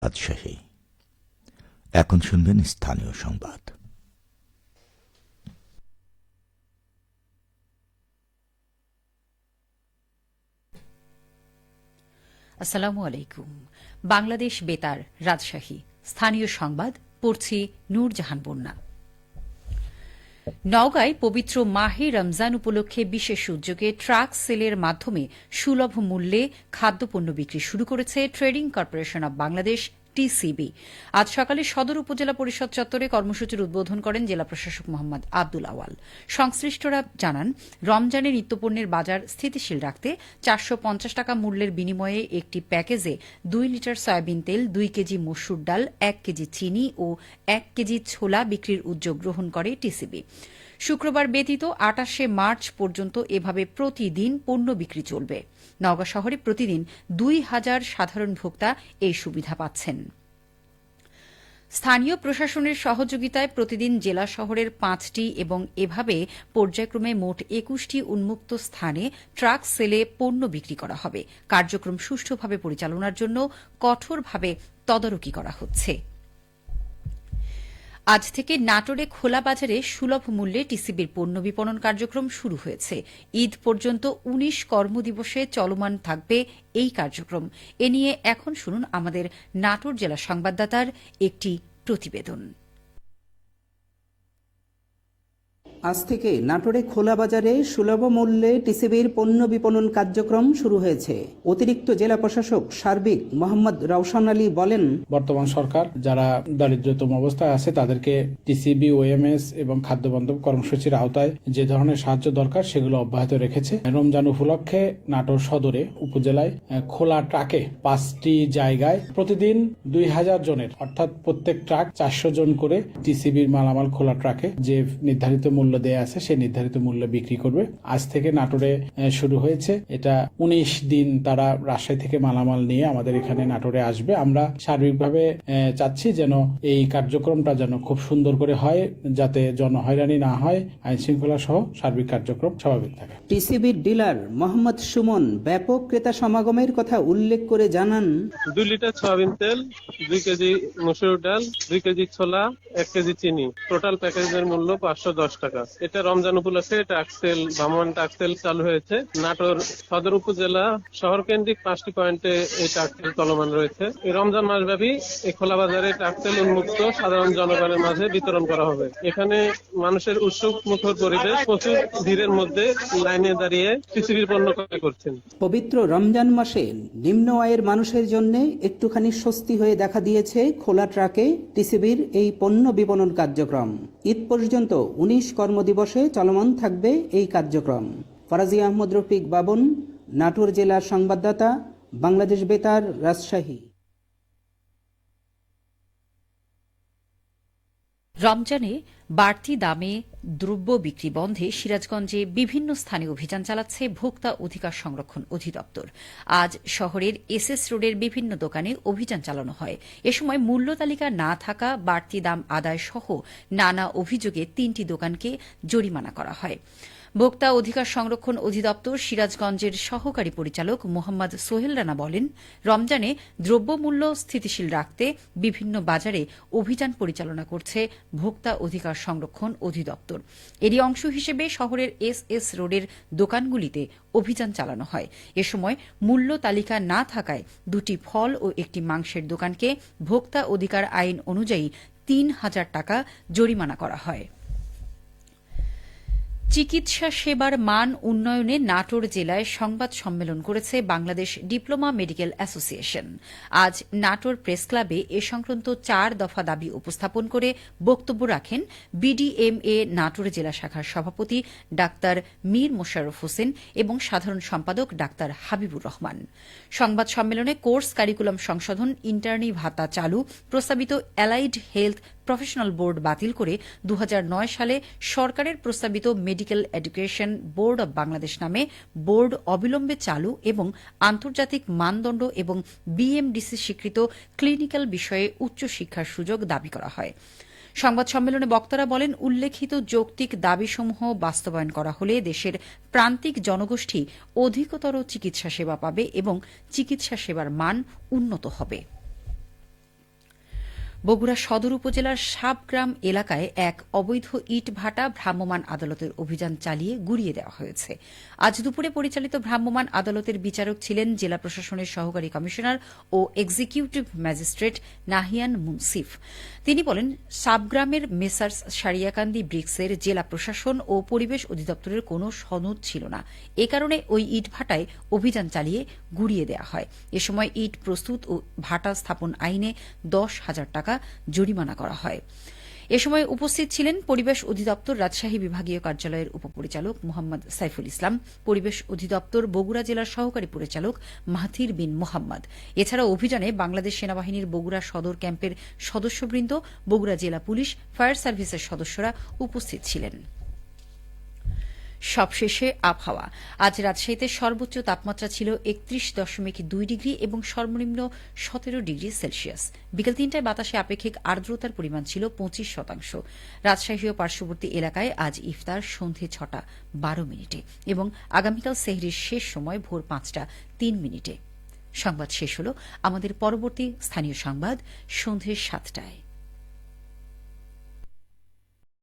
রাজশাহী। এখন শুনবেন স্থানীয় সংবাদ। আসসালামু আলাইকুম। বাংলাদেশ বেতার, রাজশাহী। স্থানীয় সংবাদ পড়ছি নূরজাহান বন্যা। নওগাঁয় পবিত্র মাহে রমজান উপলক্ষে বিশেষ উদ্যোগে ট্রাক সেলের মাধ্যমে সুলভ মূল্যে খাদ্যপণ্য বিক্রি শুরু করেছে trading corporation of Bangladesh, TCB. আজ সকালে সদর উপজেলা পরিষদ চত্বরে কর্মসূচির উদ্বোধন করেন জেলা প্রশাসক মোহাম্মদ আব্দুল আওয়াল। সংশ্লিষ্টরা জানান, রমজানে নিত্যপণ্যের বাজার স্থিতিশীল রাখতে 450 টাকা মূল্যের বিনিময়ে একটি প্যাকেজে 2 লিটার সয়াবিন তেল, 2 কেজি মসুর ডাল, 1 কেজি চিনি ও 1 কেজি ছোলা বিক্রির উদ্যোগ গ্রহণ করে টিসিবি। শুক্রবার ব্যতীত 28শে মার্চ পর্যন্ত এভাবে প্রতিদিন পণ্য বিক্রি চলবে। নওগাঁ শহরে প্রতিদিন 2000 সাধারণ ভোক্তা এই সুবিধা পাচ্ছেন। স্থানীয় প্রশাসনের সহযোগিতায় প্রতিদিন জেলা শহরের 5টি এবং এভাবে পর্যায়ক্রমে মোট 21টি উন্মুক্ত স্থানে ট্রাক সেলে পণ্য বিক্রি করা হবে। কার্যক্রম সুষ্ঠুভাবে পরিচালনার জন্য কঠোরভাবে তদারকি করা হচ্ছে। আজ থেকে নাটোরে খোলা বাজারে সুলভ মূল্যে টিসিবির পণ্য বিপণন কার্যক্রম শুরু হয়েছে। ঈদ পর্যন্ত 19 কর্মদিবসে চলমান থাকবে এই কার্যক্রম। এ নিয়ে এখন শুনুন আমাদের নাটোর জেলা সংবাদদাতার একটি প্রতিবেদন। আজ থেকে নাটোরে খোলা বাজারে সুলভ মূল্যে টিসিবির পণ্য বিপণন কার্যক্রম শুরু হয়েছে। অতিরিক্ত জেলা প্রশাসক সার্বিক মোহাম্মদ রওশন আলী বলেন, বর্তমান সরকার যারা দারিদ্র্যতম অবস্থায় আছে তাদেরকে টিসিবি, ওএমএস এবং খাদ্য বন্ধ কর্মসূচির আওতায় যে ধরনের সাহায্য দরকার সেগুলো অব্যাহত রেখেছে। রমজান উপলক্ষে নাটোর সদরে উপজেলায় খোলা ট্রাকে 5টি জায়গায় প্রতিদিন 2000 জনের অর্থাৎ প্রত্যেক ট্রাক 400 জন করে টিসিবির মালামাল খোলা ট্রাকে যে নির্ধারিত মূল্য দেয়া আছে সেই নির্ধারিত মূল্যে বিক্রি করবে। আজ থেকে নাটোরে শুরু হয়েছে। এটা 19 দিন তারা রাজশাহী থেকে মালামাল নিয়ে আমাদের এখানে নাটোরে আসবে। আমরা সার্বিকভাবে চাচ্ছি যেন এই কার্যক্রমটা যেন খুব সুন্দর করে হয়, যাতে জনহয়রানি না হয়, আইন শৃঙ্খলা সহ সার্বিক কার্যক্রম স্বাভাবিক থাকে। টিসিবির ডিলার মোহাম্মদ সুমন ব্যাপক ক্রেতা সমাগমের কথা উল্লেখ করে জানান, 2 লিটার সয়াবিন তেল, 2 কেজি মসুর ডাল, 2 কেজি ছোলা, 1 কেজি চিনি, টোটাল প্যাকেজের মূল্য 510 টাকা। এটা রমজান উপলক্ষে ট্রাকসেল, ভ্রাম্যমাণ ট্রাকসেল চালু হয়েছে। নাটোর সদর উপজেলা শহর কেন্দ্রিক 5টি পয়েন্টে এই ট্রাকসেল চলমান রয়েছে। এই রমজান মাসব্যাপী এই খোলা বাজারে ট্রাকসেল উন্মুক্ত সাধারণ জনগণের মাঝে বিতরণ করা হবে। এখানে মানুষের উৎসুক মুখর পরিবেশ, প্রচুর ভিড়ের মধ্যে লাইনে দাঁড়িয়ে টিসিবির পণ্য ক্রয় করছেন। পবিত্র রমজান মাসে নিম্ন আয়ের মানুষের জন্য একটুখানি স্বস্তি হয়ে দেখা দিয়েছে খোলা ট্রাকে টিসিবির এই পণ্য বিপণন কার্যক্রম। ঈদ পর্যন্ত 19 কর্মদিবসে চলমান থাকবে এই কার্যক্রম। ফরাজি আহমদ রফিক বাবন, নাটোর জেলার সংবাদদাতা, বাংলাদেশ বেতার, রাজশাহী। রমজানে বাড়তি দামে দ্রব্য বিক্রি বন্ধে সিরাজগঞ্জে বিভিন্ন স্থানে অভিযান চালাচ্ছে ভোক্তা অধিকার সংরক্ষণ অধিদপ্তর। আজ শহরের এসএস রোডের বিভিন্ন দোকানে অভিযান চালানো হয়। এ সময় মূল্য তালিকা না থাকা, বাড়তি দাম আদায় সহ নানা অভিযোগে 3টি দোকানকে জরিমানা করা হয়। ভোক্তা অধিকার সংরক্ষণ অধিদপ্তর সিরাজগঞ্জের সহকারী পরিচালক মোহাম্মদ সোহেল রানা বলেন, রমজানে দ্রব্যমূল্য স্থিতিশীল রাখতে বিভিন্ন বাজারে অভিযান পরিচালনা করছে ভোক্তা অধিকার সংরক্ষণ অধিদপ্তর। এরই অংশ হিসেবে শহরের এসএস রোডের দোকানগুলিতে অভিযান চালানো হয়। এ সময় মূল্য তালিকা না থাকায় 2টি ফল ও একটি মাংসের দোকানকে ভোক্তা অধিকার আইন অনুযায়ী 3000 টাকা জরিমানা করা হয়। চিকিৎসা সেবার মান উন্নয়নে নাটোর জেলায় সংবাদ সম্মেলন করেছে বাংলাদেশ ডিপ্লোমা মেডিকেল অ্যাসোসিয়েশন। আজ নাটোর প্রেস ক্লাবে এ সংক্রান্ত 4 দফা দাবি উপস্থাপন করে বক্তব্য রাখেন বিডিএমএ নাটোর জেলা শাখার সভাপতি ডাক্তার মীর মোশাররফ হোসেন এবং সাধারণ সম্পাদক ডাক্তার হাবিবুর রহমান। সংবাদ সম্মেলনে কোর্স কারিকুলাম সংশোধন, ইন্টার্নি ভাতা চালু, প্রস্তাবিত অ্যালাইড হেলথ প্রফেশনাল বোর্ড বাতিল করে 2009 সালে সরকারের প্রস্তাবিত medical education board of Bangladesh নামে বোর্ড অবিলম্বে চালু এবং আন্তর্জাতিক মানদণ্ড এবং বিএমডিসি স্বীকৃত ক্লিনিক্যাল বিষয়ে উচ্চশিক্ষার সুযোগ দাবি করা হয়। সংবাদ সম্মেলনে বক্তারা বলেন, উল্লেখিত যৌক্তিক দাবিসমূহ বাস্তবায়ন করা হলে দেশের প্রান্তিক জনগোষ্ঠী অধিকতর চিকিৎসা সেবা পাবে এবং চিকিৎসা সেবার মান উন্নত হবে। বগুড়া সদর উপজেলার সাবগ্রাম এলাকায় এক অবৈধ ইট ভাটা ভ্রাম্যমাণ আদালতের অভিযান চালিয়ে গুড়িয়ে দেওয়া হয়েছে। আজ দুপুরে পরিচালিত ভ্রাম্যমাণ আদালতের বিচারক ছিলেন জেলা প্রশাসনের সহকারী কমিশনার ও এক্সিকিউটিভ ম্যাজিস্ট্রেট নাহিয়ান মুনসিফ। তিনি বলেন, সাবগ্রামের মেসার্স সারিয়াকান্দি ব্রিক্সের জেলা প্রশাসন ও পরিবেশ অধিদপ্তরের কোনো সনদ ছিল না। এ কারণে ওই ইট ভাটায় অভিযান চালিয়ে গুড়িয়ে দেওয়া হয়। এ সময় ইট প্রস্তুত ও ভাটা স্থাপন আইনে 10,000 টাকা জরিমানা করা হয়। এ সময় উপস্থিত ছিলেন পরিবেশ অধিদপ্তর রাজশাহী বিভাগীয় কার্যালয়ের উপপরিচালক মোহাম্মদ সাইফুল ইসলাম, পরিবেশ অধিদপ্তর বগুড়া জেলার সহকারী পরিচালক মাহাথির বিন মোহাম্মদ। এছাড়াও অভিযানে বাংলাদেশ সেনাবাহিনীর বগুড়া সদর ক্যাম্পের সদস্যবৃন্দ, বগুড়া জেলা পুলিশ, ফায়ার সার্ভিসের সদস্যরা উপস্থিত ছিলেন। সবশেষে আবহাওয়া। আজ রাজশাহীতে সর্বোচ্চ তাপমাত্রা ছিল 31.2 ডিগ্রি এবং সর্বনিম্ন 17 ডিগ্রি সেলসিয়াস। বিকেল 3টায় বাতাসে আপেক্ষিক আর্দ্রতার পরিমাণ ছিল 25%। রাজশাহী ও পার্শ্ববর্তী এলাকায় আজ ইফতার সন্ধে 6টা 12 মিনিটে এবং আগামীকাল সেহরির শেষ সময় ভোর 5টা 3 মিনিটে। সংবাদ শেষ হল। আমাদের পরবর্তী স্থানীয় সংবাদ সন্ধে 7টায়।